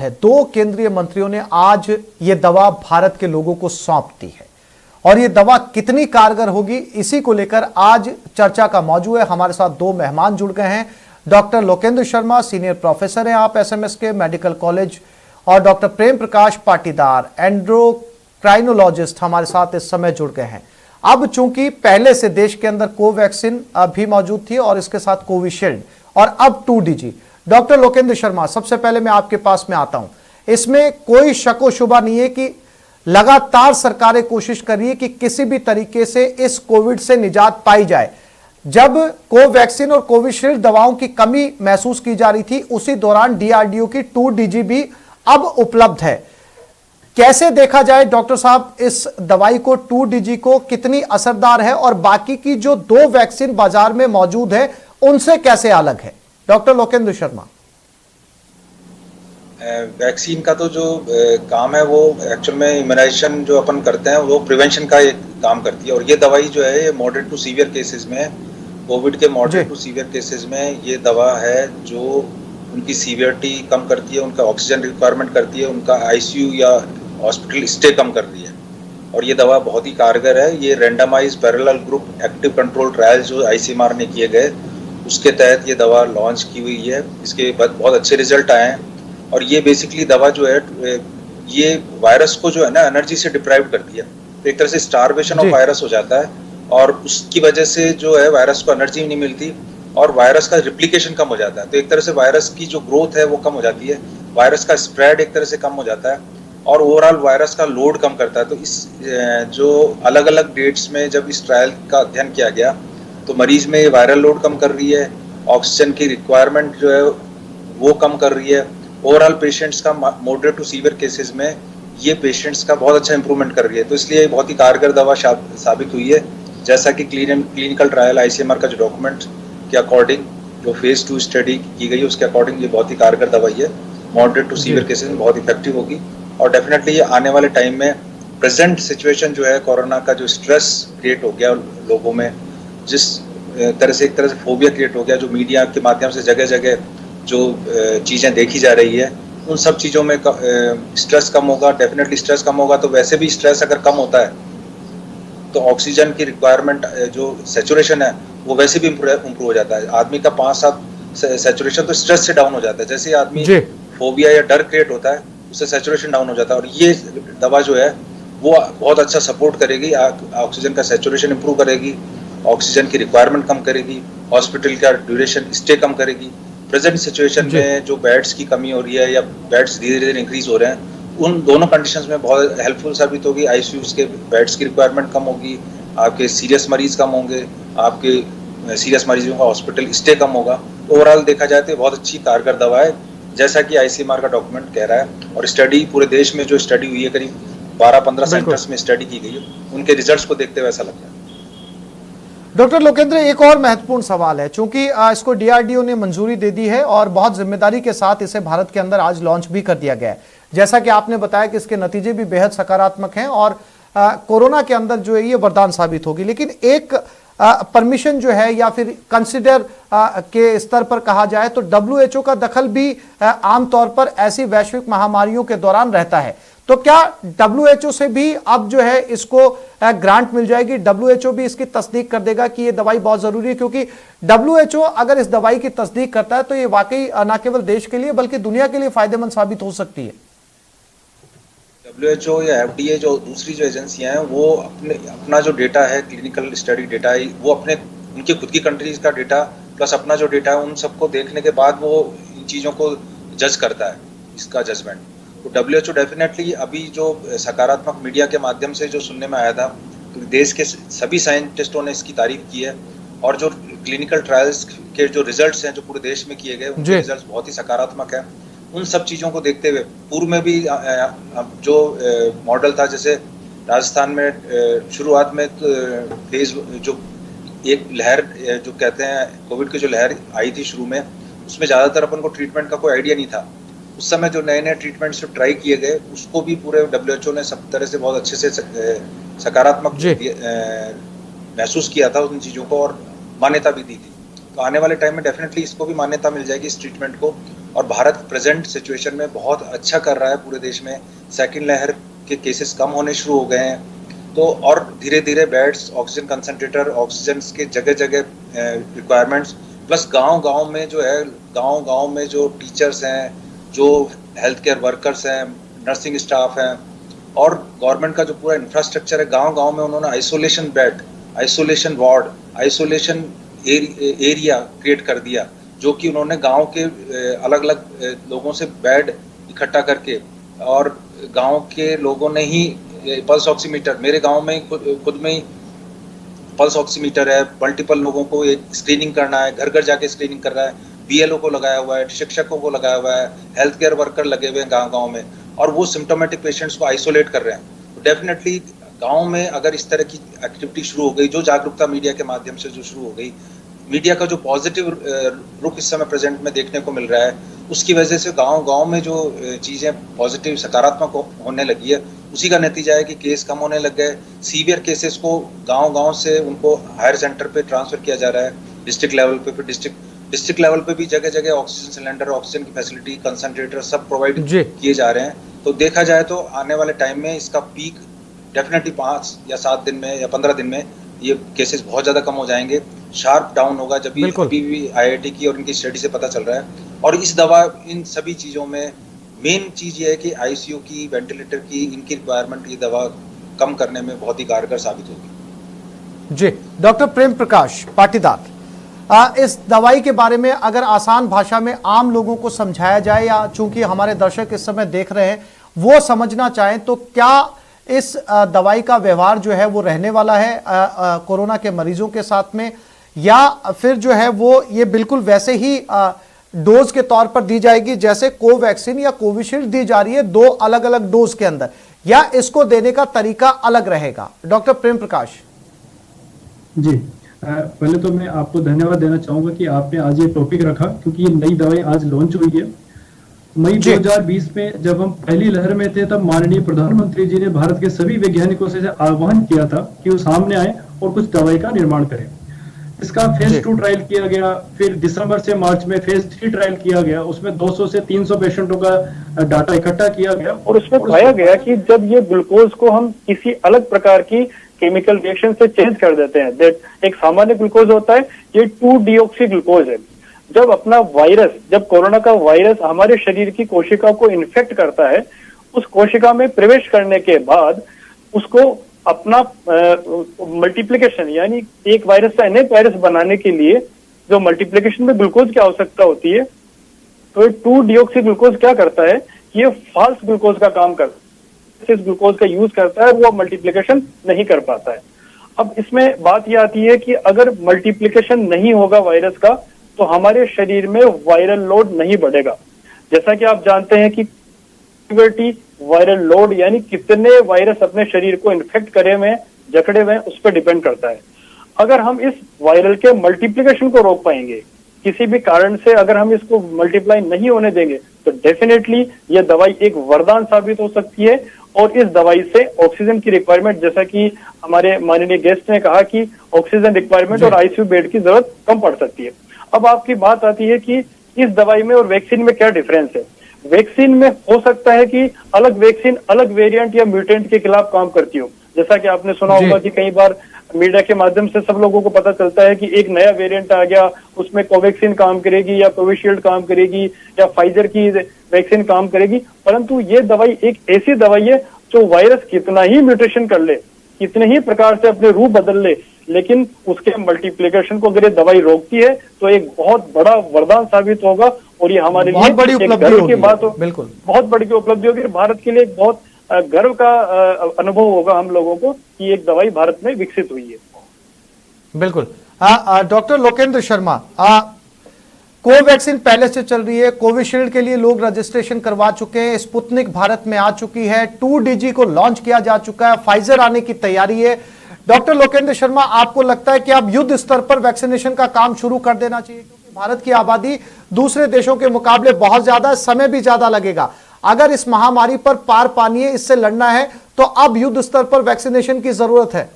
है। दो केंद्रीय मंत्रियों ने आज ये दवा भारत के लोगों को सौंप दी है और ये दवा कितनी कारगर होगी, इसी को लेकर आज चर्चा का मौजू है। हमारे साथ दो मेहमान जुड़ गए हैं। Doctor Lokendra Sharma, senior professor हैं आप एसएमएस के मेडिकल कॉलेज, और डॉक्टर प्रेम प्रकाश पाटीदार, एंड्रोक्राइनोलॉजिस्ट, हमारे साथ इस समय जुड़ गए हैं। अब चूंकि पहले से देश के अंदर कोवैक्सीन भी मौजूद थी और इसके साथ कोविशील्ड और अब 2DG। डॉक्टर लोकेंद्र शर्मा, सबसे पहले मैं आपके पास में आता हूं। इसमें कोई शक व शुबा नहीं है कि लगातार सरकारें कोशिश कर रही है कि किसी भी तरीके से इस कोविड से निजात पाई जाए। जब कोवैक्सीन और कोविशील्ड दवाओं की कमी महसूस की जा रही थी, उसी दौरान DRDO की 2DG भी अब उपलब्ध है। कैसे देखा जाए डॉक्टर साहब इस दवाई को, 2DG को, कितनी असरदार है और बाकी की जो दो वैक्सीन बाजार में मौजूद है उनसे कैसे अलग है? डॉक्टर लोकेंद्र शर्मा। वैक्सीन का तो जो काम है वो एक्चुअल में इम्यूनाइजेशन जो अपन करते हैं वो प्रिवेंशन का एक काम करती है, और ये दवाई जो है ये मॉडरेट टू सीवियर केसेस में, कोविड के मॉडरेट टू सीवियर केसेस में ये दवा है जो उनकी सीवियरिटी कम करती है, उनका ऑक्सीजन रिक्वायरमेंट करती है, उनका ICU या हॉस्पिटल स्टे कम कर रही है। और ये दवा बहुत ही कारगर है। ये randomise parallel group active control trial जो ICMR ने किए गए उसके तहत ये दवा लॉन्च की हुई है। इसके बहुत अच्छे रिजल्ट आए हैं। और ये बेसिकली दवा जो है ये वायरस को जो है ना एनर्जी से डिप्राइव करती है, तो एक तरह से स्टारवेशन ऑफ वायरस हो जाता है और उसकी वजह से जो है वायरस को एनर्जी नहीं मिलती और वायरस का रिप्लिकेशन कम हो जाता है। तो एक तरह से वायरस की जो ग्रोथ है वो कम हो जाती है, वायरस का स्प्रेड एक तरह से कम हो जाता है और ओवरऑल वायरस का लोड कम करता है। तो इस जो अलग अलग डेट्स में जब इस ट्रायल का अध्ययन किया गया तो मरीज में वायरल लोड कम कर रही है, ऑक्सीजन की रिक्वायरमेंट जो है वो कम कर रही है। ओवरऑल पेशेंट्स का मॉडरेट टू सीवियर केसेस में ये पेशेंट्स का बहुत अच्छा इंप्रूवमेंट कर रही है। तो इसलिए बहुत ही कारगर दवा साबित हुई है। जैसा कि क्लिनिकल ट्रायल ICMR का जो डॉक्यूमेंट के अकॉर्डिंग जो फेज 2 स्टडी की गई है उसके अकॉर्डिंग ये बहुत ही कारगर दवाई है, मॉडरेट टू सीवियर केसेस में बहुत इफेक्टिव होगी। और डेफिनेटली ये आने वाले टाइम में प्रेजेंट सिचुएशन जो है कोरोना का जो स्ट्रेस क्रिएट हो गया लोगों में, जिस तरह से एक तरह से फोबिया क्रिएट हो गया, जो मीडिया के माध्यम से जगह जगह जो चीज़ें देखी जा रही है, उन सब चीज़ों में स्ट्रेस कम होगा। डेफिनेटली स्ट्रेस कम होगा तो वैसे भी स्ट्रेस अगर कम होता है तो ऑक्सीजन की रिक्वायरमेंट जो सैचुरेशन है वो वैसे भी इम्प्रूव हो जाता है। आदमी का 5-7 सैचुरेशन तो स्ट्रेस से डाउन हो जाता है। जैसे आदमी फोबिया या डर क्रिएट होता है उससे सैचुरेशन डाउन हो जाता है, और ये दवा जो है वो बहुत अच्छा सपोर्ट करेगी, ऑक्सीजन का सैचुरेशन इम्प्रूव करेगी, ऑक्सीजन की रिक्वायरमेंट कम करेगी, हॉस्पिटल का ड्यूरेशन स्टे कम करेगी। प्रेजेंट सिचुएशन में जो बेड्स की कमी हो रही है या बेड्स धीरे धीरे इंक्रीज हो रहे हैं, उन दोनों कंडीशंस में बहुत हेल्पफुल साबित होगी। ICUs के बेड्स की रिक्वायरमेंट कम होगी, आपके सीरियस मरीज कम होंगे, आपके सीरियस मरीजों का हॉस्पिटल स्टे कम होगा। ओवरऑल देखा जाए तो बहुत अच्छी कारगर दवा है, जैसा कि ICMR का डॉक्यूमेंट कह रहा है। और स्टडी पूरे देश में जो स्टडी हुई है, करीब 12-15 सेंटर्स में स्टडी की गई है, उनके रिजल्ट्स को देखते हुए ऐसा लगता है। डॉक्टर लोकेंद्र, एक और महत्वपूर्ण सवाल है, चूंकि इसको DRDO ने मंजूरी दे दी है और बहुत जिम्मेदारी के साथ इसे भारत के अंदर आज लॉन्च भी कर दिया गया है। जैसा कि आपने बताया कि इसके नतीजे भी बेहद सकारात्मक हैं और कोरोना के अंदर जो है ये वरदान साबित होगी। लेकिन एक परमिशन जो है या फिर कंसिडर के स्तर पर कहा जाए तो WHO का दखल भी आमतौर पर ऐसी वैश्विक महामारियों के दौरान रहता है। तो क्या WHO से भी अब जो है इसको ग्रांट मिल जाएगी? WHO भी इसकी तस्दीक कर देगा कि ये दवाई बहुत जरूरी है, क्योंकि WHO अगर इस दवाई की तस्दीक करता है तो ये वाकई न केवल देश के लिए बल्कि दुनिया के लिए फायदेमंद साबित हो सकती है। WHO या FDA जो दूसरी जो एजेंसियां हैं वो अपना जो डेटा है, क्लिनिकल स्टडी डेटा है, वो उनकी खुद की कंट्रीज का डेटा प्लस अपना जो डेटा है उन सबको देखने के बाद वो इन चीज़ों को जज करता है, इसका जजमेंट। तो WHO डेफिनेटली अभी जो सकारात्मक मीडिया के माध्यम से जो सुनने में आया था, तो देश के सभी साइंटिस्टों ने इसकी तारीफ की है और जो क्लिनिकल ट्रायल्स के जो रिजल्ट्स हैं जो पूरे देश में किए गए उनके रिजल्ट्स बहुत ही सकारात्मक हैं। उन सब चीज़ों को देखते हुए पूर्व में भी जो मॉडल था, जैसे राजस्थान में शुरुआत में फेज जो एक लहर जो कहते हैं कोविड की जो लहर आई थी शुरू में, उसमें ज़्यादातर अपन को ट्रीटमेंट का कोई आइडिया नहीं था। उस समय जो नए नए ट्रीटमेंट्स जो ट्राई किए गए उसको भी पूरे WHO ने सब तरह से बहुत अच्छे से सकारात्मक महसूस किया था उन चीज़ों को और मान्यता भी दी थी। तो आने वाले टाइम में डेफिनेटली इसको भी मान्यता मिल जाएगी इस ट्रीटमेंट को, और भारत प्रेजेंट सिचुएशन में बहुत अच्छा कर रहा है पूरे देश में। सेकंड लहर के केसेस कम होने शुरू हो गए हैं, तो और धीरे धीरे बेड्स, ऑक्सीजन कंसंट्रेटर, ऑक्सीजन के जगह जगह रिक्वायरमेंट्स, प्लस गांव-गांव में जो है, गांव-गांव में जो टीचर्स हैं, जो हेल्थ केयर वर्कर्स हैं, नर्सिंग स्टाफ हैं, और गवर्नमेंट का जो पूरा इंफ्रास्ट्रक्चर है, गांव-गांव में उन्होंने isolation bed, isolation ward, isolation area create कर दिया, जो कि उन्होंने गांव के अलग अलग लोगों से बेड इकट्ठा करके, और गांव के लोगों ने ही पल्स ऑक्सीमीटर, मेरे गांव में खुद में ही पल्स ऑक्सीमीटर है, मल्टीपल लोगों को एक स्क्रीनिंग करना है, घर घर जाके स्क्रीनिंग कर रहा है, बीएलओ को लगाया हुआ है, शिक्षकों को लगाया हुआ है, हेल्थ केयर वर्कर लगे हुए हैं गांव-गांव में, और वो सिम्टोमेटिक पेशेंट्स को आइसोलेट कर रहे हैं। तो डेफिनेटली गांव में अगर इस तरह की एक्टिविटी शुरू हो गई, जो जागरूकता मीडिया के माध्यम से जो शुरू हो गई, मीडिया का जो पॉजिटिव रुख इस समय प्रेजेंट में देखने को मिल रहा है, उसकी वजह से गांव-गांव में जो चीजें पॉजिटिव सकारात्मक होने लगी है, उसी का नतीजा है कि केस कम होने लग गए। सीवियर केसेस को गांव-गांव से उनको हायर सेंटर पे ट्रांसफर किया जा रहा है, डिस्ट्रिक्ट लेवल पे, फिर डिस्ट्रिक्ट लेवल पे भी जगह जगह ऑक्सीजन सिलेंडर, ऑक्सीजन की फैसिलिटी, कंसंट्रेटर सब प्रोवाइड किए जा रहे हैं। तो देखा जाए तो आने वाले टाइम में इसका पीक डेफिनेटली 5 या 7 दिन में या 15 दिन में ये केसेस बहुत ज्यादा कम हो जाएंगे, शार्प डाउन होगा, जब भी आईआईटी की और इनकी स्टडी से पता चल रहा है। और इस दवा, इन सभी चीजों में मेन चीज ये है कि आईसीयू की, वेंटिलेटर की, इनकी रिक्वायरमेंट ये दवा कम करने में बहुत ही कारगर साबित होगी। जी, डॉक्टर प्रेम प्रकाश पाटीदार, इस दवाई के बारे में अगर आसान भाषा में आम लोगों को समझाया जाए, या चूंकि हमारे दर्शक इस समय देख रहे हैं वो समझना चाहें, तो क्या इस दवाई का व्यवहार जो है वो रहने वाला है कोरोना के मरीजों के साथ में, या फिर जो है वो ये बिल्कुल वैसे ही डोज के तौर पर दी जाएगी जैसे कोवैक्सीन या कोविशील्ड दी जा रही है, 2 अलग अलग डोज के अंदर, या इसको देने का तरीका अलग रहेगा? डॉक्टर प्रेम प्रकाश जी, पहले तो मैं आपको धन्यवाद देना चाहूंगा कि आपने आज ये टॉपिक रखा, क्योंकि ये नई दवाई आज लॉन्च हुई है। मई 2020 में जब हम पहली लहर में थे, तब माननीय प्रधानमंत्री जी ने भारत के सभी वैज्ञानिकों से आह्वान किया था कि वो सामने आए और कुछ दवाई का निर्माण करें। इसका फेज 2 ट्रायल किया गया, फिर दिसंबर से मार्च में फेज 3 ट्रायल किया गया, उसमें 200 से 300 पेशेंटों का डाटा इकट्ठा किया गया, और उसमें पाया गया कि जब ये ग्लूकोज को हम किसी अलग प्रकार की केमिकल रिएक्शन से चेंज कर देते हैं, एक सामान्य ग्लूकोज होता है, ये 2-डीऑक्सी ग्लूकोज है। जब अपना वायरस, जब कोरोना का वायरस हमारे शरीर की कोशिका को इन्फेक्ट करता है, उस कोशिका में प्रवेश करने के बाद उसको अपना मल्टीप्लिकेशन, यानी एक वायरस से अनेक वायरस बनाने के लिए जो मल्टीप्लिकेशन में ग्लूकोज की आवश्यकता होती है, तो ये 2-डीऑक्सी ग्लूकोज क्या करता है, ये फॉल्स ग्लूकोज का काम करता है, इस ग्लूकोज का यूज करता है, वो मल्टीप्लिकेशन नहीं कर पाता है। अब इसमें बात यह आती है कि अगर मल्टीप्लिकेशन नहीं होगा वायरस का, तो हमारे शरीर में वायरल लोड नहीं बढ़ेगा। जैसा कि आप जानते हैं कि वायरल लोड यानी कितने वायरस अपने शरीर को इन्फेक्ट करे हुए, जकड़े हुए, उस पर डिपेंड करता है। अगर हम इस वायरल के मल्टीप्लिकेशन को रोक पाएंगे, किसी भी कारण से अगर हम इसको मल्टीप्लाई नहीं होने देंगे, तो डेफिनेटली ये दवाई एक वरदान साबित हो सकती है। और इस दवाई से ऑक्सीजन की रिक्वायरमेंट, जैसा कि हमारे माननीय गेस्ट ने कहा कि ऑक्सीजन रिक्वायरमेंट और आईसीयू बेड की जरूरत कम पड़ सकती है। अब आपकी बात आती है कि इस दवाई में और वैक्सीन में क्या डिफरेंस है। वैक्सीन में हो सकता है कि अलग वैक्सीन अलग वेरिएंट या म्यूटेंट के खिलाफ काम करती हो, जैसा कि आपने सुना होगा कि कई बार मीडिया के माध्यम से सब लोगों को पता चलता है कि एक नया वेरिएंट आ गया, उसमें कोवैक्सीन काम करेगी या कोविशील्ड काम करेगी या फाइजर की वैक्सीन काम करेगी। परंतु ये दवाई एक ऐसी दवाई है जो वायरस कितना ही म्यूटेशन कर ले, कितने ही प्रकार से अपने रूप बदल ले, लेकिन उसके मल्टीप्लिकेशन को अगर ये दवाई रोकती है तो एक बहुत बड़ा वरदान साबित होगा। और ये हमारे लिए बड़ी उपलब्धि की बात हो, बिल्कुल बहुत बड़ी उपलब्धि होगी। भारत के लिए एक बहुत गर्व का अनुभव होगा हम लोगों को कि एक दवाई भारत में विकसित हुई है। बिल्कुल। डॉक्टर लोकेंद्र शर्मा, कोवैक्सीन पहले से चल रही है, कोविशील्ड के लिए लोग रजिस्ट्रेशन करवा चुके हैं, स्पुतनिक भारत में आ चुकी है, 2DG को लॉन्च किया जा चुका है, फाइजर आने की तैयारी है। डॉक्टर लोकेंद्र शर्मा, आपको लगता है कि अब युद्ध स्तर पर वैक्सीनेशन का काम शुरू कर देना चाहिए, क्योंकि भारत की आबादी दूसरे देशों के मुकाबले बहुत ज्यादा, समय भी ज्यादा लगेगा। अगर इस महामारी पर पार पानी है, इससे लड़ना है, तो अब युद्ध स्तर पर वैक्सीनेशन की जरूरत है।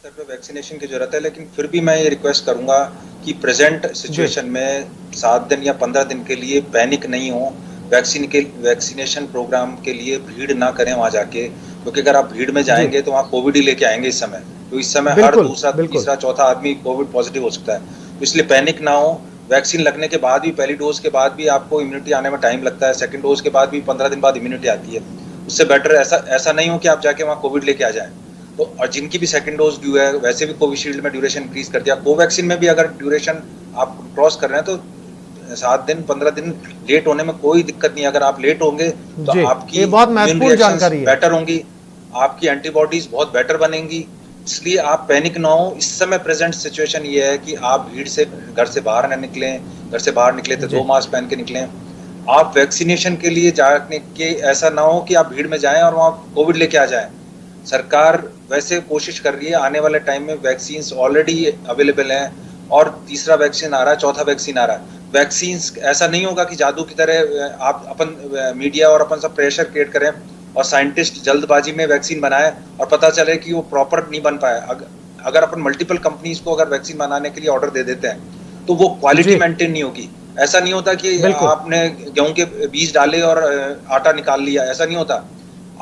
स्तर पे वैक्सीनेशन की जरूरत है, लेकिन फिर भी मैं ये रिक्वेस्ट करूंगा कि प्रेजेंट सिचुएशन में 7 दिन या 15 दिन के लिए पैनिक नहीं हो, वैक्सीनेशन प्रोग्राम के लिए भीड़ ना करें वहां जाके, क्योंकि अगर आप भीड़ में जाएंगे तो वहां कोविड ही लेके आएंगे इस समय। तो इस समय हर दूसरा तीसरा चौथा आदमी कोविड पॉजिटिव हो सकता है, तो इसलिए पैनिक ना हो। वैक्सीन लगने के बाद भी, पहली डोज के बाद भी आपको इम्यूनिटी आने में टाइम लगता है, सेकंड डोज के बाद भी 15 दिन बाद इम्यूनिटी आती है। उससे बेटर ऐसा नहीं हो कि आप जाके वहाँ कोविड लेके आ जाएं। तो और जिनकी भी सेकंड डोज ड्यू है, वैसे भी कोविशील्ड में ड्यूरेशन इंक्रीज कर दिया, कोवैक्सीन में भी अगर ड्यूरेशन आप क्रॉस कर रहे हैं तो 7 दिन 15 दिन लेट होने में कोई दिक्कत नहीं है। अगर आप लेट होंगे तो आपकी इम्यून रिएक्शंस बेटर होंगी, आपकी एंटीबॉडीज बहुत बेटर बनेंगी, इसलिए आप पैनिक ना हो। इस समय प्रेजेंट सिचुएशन ये है कि आप भीड़ से घर से बाहर ना निकलें, घर से बाहर निकले तो 2 मास्क पहन के निकलें। आप वैक्सीनेशन के लिए जाने के ऐसा ना हो कि आप भीड़ में जाएं और वहाँ कोविड लेके आ जाएं। सरकार वैसे कोशिश कर रही है, आने वाले टाइम में वैक्सीन ऑलरेडी अवेलेबल हैं और तीसरा वैक्सीन आ रहा है, चौथा वैक्सीन आ रहा है। वैक्सीन ऐसा नहीं होगा कि जादू की तरह आप अपन मीडिया और अपन सब प्रेशर क्रिएट करें और साइंटिस्ट जल्दबाजी में वैक्सीन बनाए और पता चले कि वो प्रॉपर नहीं बन पाया। अगर अपन मल्टीपल कंपनीज को अगर वैक्सीन बनाने के लिए ऑर्डर दे देते हैं तो वो क्वालिटी मेंटेन नहीं होगी। ऐसा नहीं होता कि आपने गेहूं के बीज डाले और आटा निकाल लिया, ऐसा नहीं होता।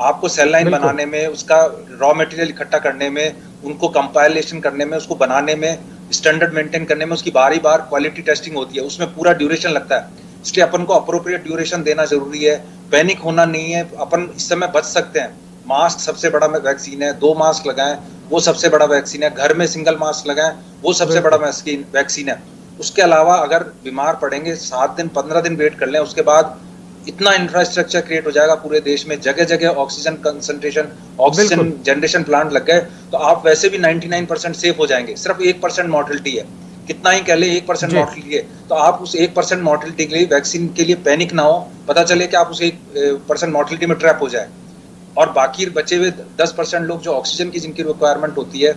आपको सेल लाइन बनाने में, उसका रॉ मटेरियल इकट्ठा करने में, उनको कंपाइलेशन करने में, उसको बनाने में, स्टैंडर्ड मेंटेन करने में उसकी बारी बार क्वालिटी टेस्टिंग होती है, उसमें पूरा ड्यूरेशन लगता है। इसलिए अपन को अप्रोप्रिएट ड्यूरेशन देना जरूरी है, पैनिक होना नहीं है। अपन इस समय बच सकते हैं। मास्क सबसे बड़ा वैक्सीन है, 2 मास्क लगाएं वो सबसे बड़ा वैक्सीन है, घर में सिंगल मास्क लगाएं वो सबसे बड़ा वैक्सीन है। उसके अलावा अगर बीमार पड़ेंगे 7 दिन 15 दिन वेट कर लें, उसके बाद इतना इंफ्रास्ट्रक्चर क्रिएट हो जाएगा पूरे देश में, जगह जगह oxygen concentration, oxygen generation plant लग गए तो आप वैसे भी 99% सेफ हो जाएंगे। सिर्फ 1% मॉर्टेलिटी है, कितना ही कह ले 1% मॉर्टेलिटी है, तो आप उस 1% मॉर्टेलिटी के लिए वैक्सीन के लिए पैनिक ना हो। पता चले कि आप उस 1% मॉर्टेलिटी में ट्रैप हो जाए और बाकी बचे हुए 10% लोग जो ऑक्सीजन की जिनकी रिक्वायरमेंट होती है,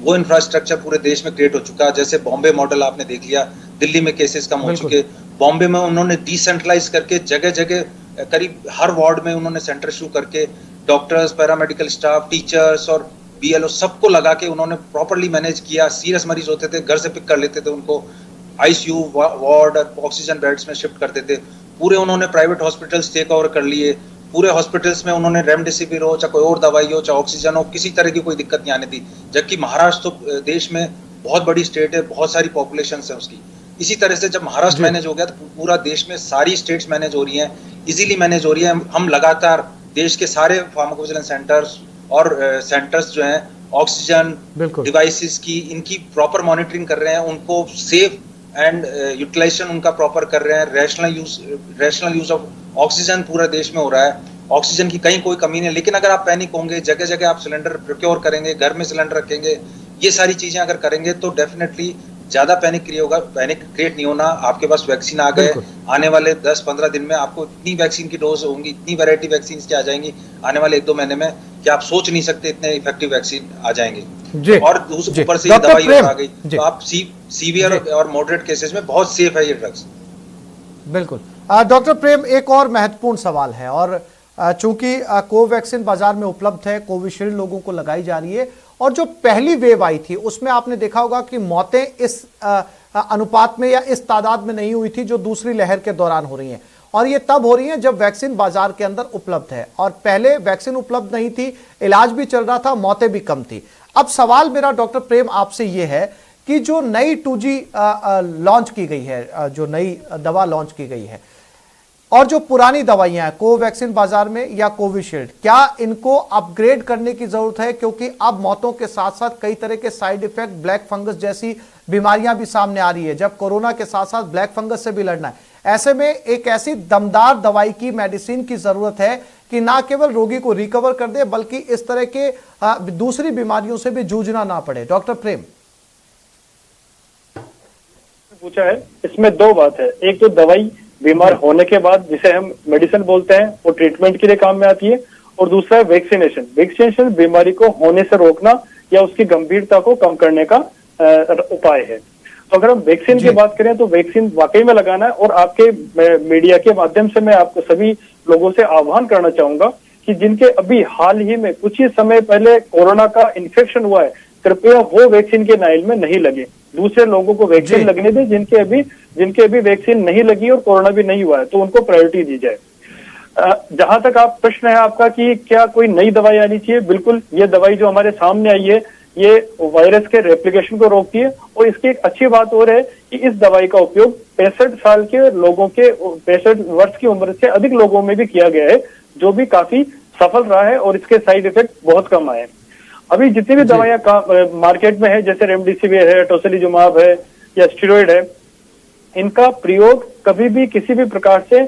वो इंफ्रास्ट्रक्चर पूरे देश में क्रिएट हो चुका है। जैसे बॉम्बे मॉडल आपने देख लिया, दिल्ली में केसेस कम हो चुके, बॉम्बे में उन्होंने डिसेंट्रलाइज करके जगह जगह करीब हर वार्ड में उन्होंने सेंटर शुरू करके डॉक्टर्स, पैरामेडिकल स्टाफ, टीचर्स और BLO सबको लगा के उन्होंने प्रॉपर्ली मैनेज किया। सीरियस मरीज होते थे घर से पिक कर लेते थे, उनको ICU वार्ड और ऑक्सीजन बेड्स में शिफ्ट करते थे। पूरे उन्होंने प्राइवेट हॉस्पिटल्स टेक ओवर कर लिए, पूरे हॉस्पिटल्स में उन्होंने रेमडेसिविर हो, चाहे कोई और दवाई हो, चाहे ऑक्सीजन हो, किसी तरह की कोई दिक्कत नहीं आने दी। जबकि महाराष्ट्र तो देश में बहुत बड़ी स्टेट है, बहुत सारी पॉपुलेशन है उसकी। इसी तरह से जब महाराष्ट्र मैनेज हो गया तो पूरा देश में सारी स्टेट्स मैनेज हो रही हैं, इजीली मैनेज हो रही है। हम लगातार देश के सारे फार्माकोविजिलेंस सेंटर्स और सेंटर्स जो हैं ऑक्सीजन डिवाइसेस की, इनकी प्रॉपर मॉनिटरिंग कर रहे हैं, उनको सेफ एंड यूटिलाइजेशन उनका प्रॉपर कर रहे हैं। रैशनल यूज ऑफ ऑक्सीजन पूरा देश में हो रहा है, ऑक्सीजन की कहीं कोई कमी नहीं। लेकिन अगर आप पैनिक होंगे, जगह जगह आप सिलेंडर प्रोक्योर करेंगे, घर में सिलेंडर रखेंगे, ये सारी चीजें अगर करेंगे तो डेफिनेटली ज्यादा पैनिक क्रिएट नहीं होना। आपके पास वैक्सीन आ गए, आने वाले 10-15 दिन में आपको इतनी वैक्सीन की डोज होंगी, इतनी वैरायटी वैक्सीन की आ जाएंगी आने वाले 1-2 महीने में कि आप सोच नहीं सकते इतने इफेक्टिव वैक्सीन आ जाएंगे। और ऊपर से ये दवाई आ गई तो आप सीवियर और मॉडरेट केसेस में बहुत सेफ है ये ड्रग्स। बिल्कुल। डॉक्टर प्रेम, एक और महत्वपूर्ण सवाल है, और चूंकि कोवैक्सीन बाजार में उपलब्ध है, कोविशील्ड लोगों को लगाई जा रही है, और जो पहली वेव आई थी उसमें आपने देखा होगा कि मौतें इस अनुपात में या इस तादाद में नहीं हुई थी जो दूसरी लहर के दौरान हो रही हैं, और ये तब हो रही हैं जब वैक्सीन बाजार के अंदर उपलब्ध है। और पहले वैक्सीन उपलब्ध नहीं थी, इलाज भी चल रहा था, मौतें भी कम थी। अब सवाल मेरा डॉक्टर प्रेम आपसे ये है कि जो नई 2G लॉन्च की गई है, जो नई दवा लॉन्च की गई है, और जो पुरानी दवाइयां हैं कोवैक्सीन बाजार में या कोविशील्ड, क्या इनको अपग्रेड करने की जरूरत है? क्योंकि अब मौतों के साथ साथ कई तरह के साइड इफेक्ट, ब्लैक फंगस जैसी बीमारियां भी सामने आ रही है, जब कोरोना के साथ साथ ब्लैक फंगस से भी लड़ना है। ऐसे में एक ऐसी दमदार दवाई की, मेडिसिन की जरूरत है कि ना केवल रोगी को रिकवर कर दे बल्कि इस तरह के दूसरी बीमारियों से भी जूझना ना पड़े। डॉक्टर प्रेम पूछा है, इसमें 2 बात है। एक तो दवाई बीमार होने के बाद जिसे हम मेडिसिन बोलते हैं वो ट्रीटमेंट के लिए काम में आती है, और दूसरा है वैक्सीनेशन। वैक्सीनेशन बीमारी को होने से रोकना या उसकी गंभीरता को कम करने का उपाय है। तो अगर हम वैक्सीन की बात करें तो वैक्सीन वाकई में लगाना है, और आपके मीडिया के माध्यम से मैं आपको सभी लोगों से आह्वान करना चाहूंगा कि जिनके अभी हाल ही में कुछ ही समय पहले कोरोना का इन्फेक्शन हुआ है, कृपया वो वैक्सीन के नाइल में नहीं लगे, दूसरे लोगों को वैक्सीन लगने दें जिनके अभी वैक्सीन नहीं लगी और कोरोना भी नहीं हुआ है, तो उनको प्रायोरिटी दी जाए। जहां तक आप प्रश्न है आपका कि क्या कोई नई दवाई आनी चाहिए, बिल्कुल ये दवाई जो हमारे सामने आई है ये वायरस के रेप्लिकेशन को रोकती है। और इसकी एक अच्छी बात और है कि इस दवाई का उपयोग 65 साल के लोगों के 65 वर्ष की उम्र से अधिक लोगों में भी किया गया है, जो भी काफी सफल रहा है और इसके साइड इफेक्ट बहुत कम आए। अभी जितनी भी दवाइयां मार्केट में है, जैसे रेमडेसिविर है, टोसिलिजुमाब है या स्टेरॉइड है, इनका प्रयोग कभी भी किसी भी प्रकार से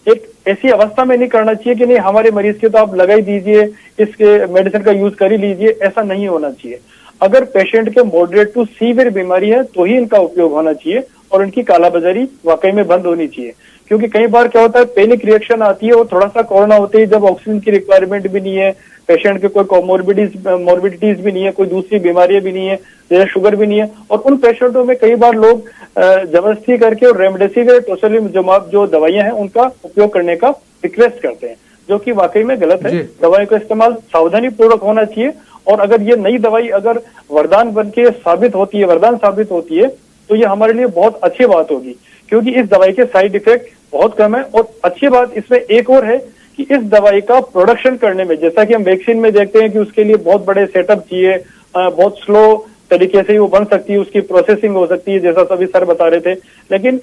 एक ऐसी अवस्था में नहीं करना चाहिए कि नहीं हमारे मरीज के तो आप लगा ही दीजिए, इसके मेडिसिन का यूज कर ही लीजिए, ऐसा नहीं होना चाहिए। अगर पेशेंट के मॉडरेट टू सीवियर बीमारी है तो ही इनका उपयोग होना चाहिए और इनकी कालाबाजारी वाकई में बंद होनी चाहिए। क्योंकि कई बार क्या होता है, पैनिक रिएक्शन आती है और थोड़ा सा कोरोना होते ही जब ऑक्सीजन की रिक्वायरमेंट भी नहीं है, पेशेंट के कोई मॉर्बिडिटीज भी नहीं है, कोई दूसरी बीमारियां भी नहीं है, जैसे शुगर भी नहीं है, और उन पेशेंटों में कई बार लोग जबरदस्ती करके और रेमडेसिविर टोसिलिजुमाब जो दवाइयां हैं उनका उपयोग करने का रिक्वेस्ट करते हैं, जो कि वाकई में गलत है। दवाई का इस्तेमाल सावधानी पूर्वक होना चाहिए। और अगर ये नई दवाई अगर वरदान बन के साबित होती है, वरदान साबित होती है, तो ये हमारे लिए बहुत अच्छी बात होगी, क्योंकि इस दवाई के साइड इफेक्ट बहुत कम है। और अच्छी बात इसमें एक और है कि इस दवाई का प्रोडक्शन करने में, जैसा कि हम वैक्सीन में देखते हैं कि उसके लिए बहुत बड़े सेटअप चाहिए, बहुत स्लो तरीके से वो बन सकती है, उसकी प्रोसेसिंग हो सकती है, जैसा सभी सर बता रहे थे। लेकिन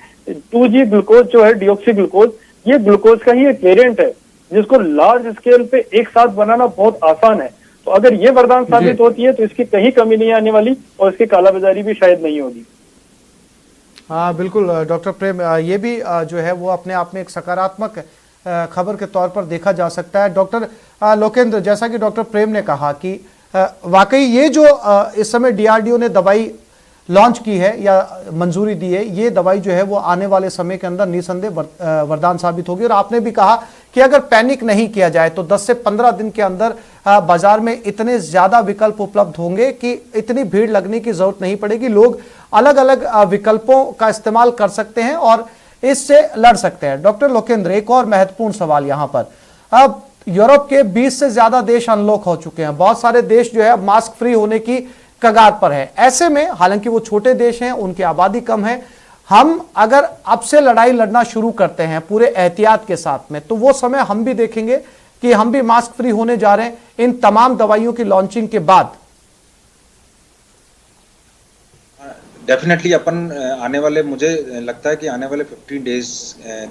2G ग्लूकोज जो है, डिऑक्सी ग्लूकोज, ये ग्लूकोज का ही एक वेरिएंट है जिसको लार्ज स्केल पे एक साथ बनाना बहुत आसान है। तो अगर ये वरदान साबित होती है तो इसकी कहीं कमी नहीं आने वाली और इसकी कालाबाजारी भी शायद नहीं होगी। हाँ बिल्कुल डॉक्टर प्रेम, ये भी जो है वो अपने आप में एक सकारात्मक खबर के तौर पर देखा जा सकता है। डॉक्टर लोकेंद्र, जैसा कि डॉक्टर प्रेम ने कहा कि वाकई ये जो इस समय डीआरडीओ ने दवाई लॉन्च की है या मंजूरी दी है, ये दवाई जो है वो आने वाले समय के अंदर निसंदेह वरदान साबित होगी। और आपने भी कहा कि अगर पैनिक नहीं किया जाए तो 10 से 15 दिन के अंदर बाजार में इतने ज्यादा विकल्प उपलब्ध होंगे कि इतनी भीड़ लगने की जरूरत नहीं पड़ेगी। लोग अलग अलग विकल्पों का इस्तेमाल कर सकते हैं और इससे लड़ सकते हैं। डॉक्टर लोकेंद्र, एक और महत्वपूर्ण सवाल यहाँ पर, अब यूरोप के 20 से ज्यादा देश अनलॉक हो चुके हैं, बहुत सारे देश जो है मास्क फ्री होने की कगार पर है। ऐसे में हालांकि वो छोटे देश हैं, उनकी आबादी कम है, हम अगर अब से लड़ाई लड़ना शुरू करते हैं पूरे एहतियात के साथ में, तो वो समय हम भी देखेंगे कि हम भी मास्क फ्री होने जा रहे हैं इन तमाम दवाइयों की लॉन्चिंग के बाद। डेफिनेटली अपन आने वाले, मुझे लगता है कि आने वाले 15 डेज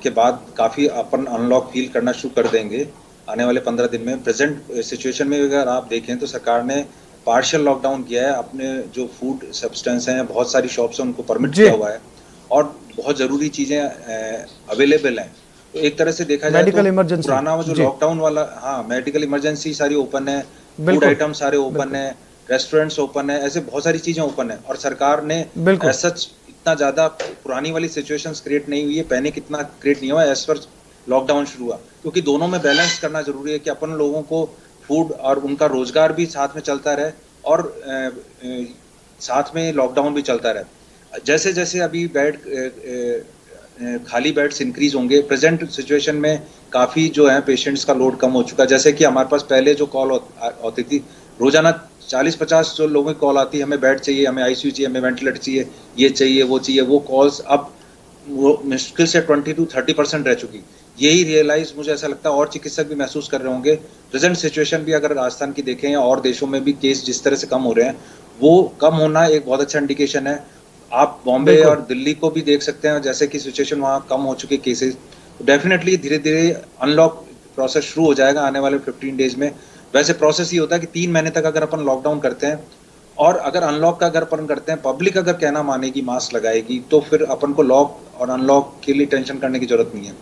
के बाद काफी अपन अनलॉक फील करना शुरू कर देंगे आने वाले 15 दिन में। प्रेजेंट सिचुएशन में अगर आप देखें तो सरकार ने पार्शियल लॉकडाउन किया है, अपने जो फूड सब्सटेंस हैं, बहुत सारी शॉप्स हैं, उनको परमिट किया हुआ है और बहुत जरूरी चीजें अवेलेबल हैं। तो एक तरह से देखा जाए तो पुराना जो लॉकडाउन वाला, हाँ, मेडिकल इमरजेंसी सारी ओपन है, फूड आइटम सारे ओपन है, रेस्टोरेंट्स ओपन है, ऐसे बहुत सारी चीजें ओपन है। और सरकार ने सच इतना ज्यादा पुरानी वाली सिचुएशंस क्रिएट नहीं हुई है, पैनिक इतना क्रिएट नहीं हुआ एज पर लॉकडाउन शुरू हुआ, क्योंकि दोनों में बैलेंस करना जरूरी है कि अपन लोगों को फूड और उनका रोजगार भी साथ में चलता रहे और साथ में लॉकडाउन भी चलता रहे। जैसे जैसे अभी बेड खाली बेड्स इंक्रीज होंगे, प्रेजेंट सिचुएशन में काफी जो है पेशेंट्स का लोड कम हो चुका है। जैसे कि हमारे पास पहले जो कॉल होती थी, रोजाना 40-50 जो लोगों की कॉल आती है, हमें बेड चाहिए, हमें आईसीयू चाहिए, हमें वेंटिलेटर चाहिए, ये चाहिए, वो कॉल्स अब वो मुश्किल से 20-30% रह चुकी। यही रियलाइज मुझे ऐसा लगता है और चिकित्सक भी महसूस कर रहे होंगे। प्रेजेंट सिचुएशन भी अगर राजस्थान की देखें या और देशों में भी केस जिस तरह से कम हो रहे हैं, वो कम होना एक बहुत अच्छा इंडिकेशन है। आप बॉम्बे और दिल्ली को भी देख सकते हैं, जैसे कि सिचुएशन वहाँ कम हो चुके केसेस। डेफिनेटली धीरे धीरे अनलॉक प्रोसेस शुरू हो जाएगा आने वाले 15 डेज में। वैसे प्रोसेस ये होता है कि 3 महीने तक अगर अपन लॉकडाउन करते हैं और अगर अनलॉक का अगर अपन करते हैं, पब्लिक अगर कहना मानेगी, मास्क लगाएगी, तो फिर अपन को लॉक और अनलॉक के लिए टेंशन करने की जरूरत नहीं है।